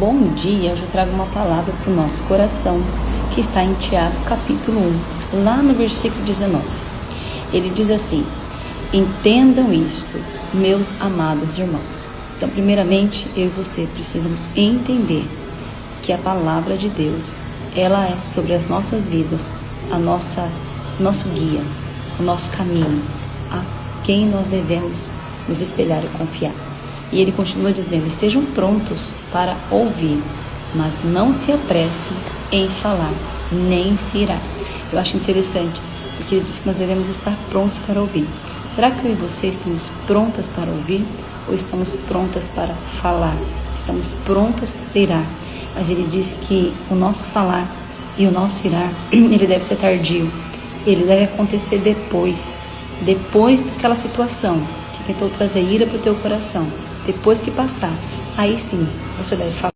Bom dia, hoje eu trago uma palavra para o nosso coração, que está em Tiago capítulo 1, lá no versículo 19. Ele diz assim: entendam isto, meus amados irmãos. Então, primeiramente, eu e você precisamos entender que a palavra de Deus, ela é sobre as nossas vidas, nosso guia, o nosso caminho, a quem nós devemos nos espelhar e confiar. E ele continua dizendo: estejam prontos para ouvir, mas não se apressem em falar, nem se irá. Eu acho interessante, porque ele diz que nós devemos estar prontos para ouvir. Será que eu e você estamos prontas para ouvir? Ou estamos prontas para falar? Estamos prontas para irar? Mas ele diz que o nosso falar e o nosso irar, ele deve ser tardio. Ele deve acontecer depois daquela situação que tentou trazer ira para o teu coração. Depois que passar, aí sim você deve falar.